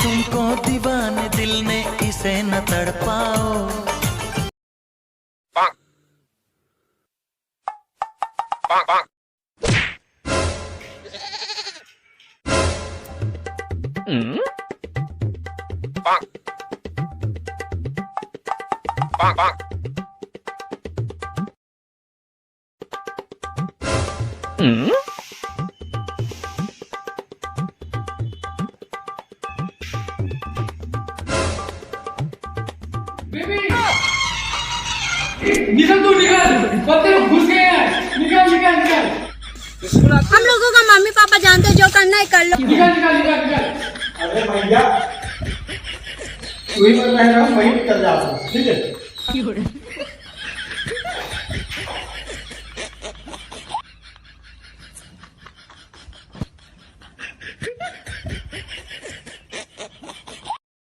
तुमको दीवाने दिल ने इसे न तड़पाओ। निकल तू निकल, पत्ते लोग घुस गए हैं। निकल निकल निकल। हम लोगों का मम्मी पापा जानते जो करना है कर लो। निकल निकल निकल निकल। अरे भैया वही कर रहे हैं, वही कर जाओ, ठीक है।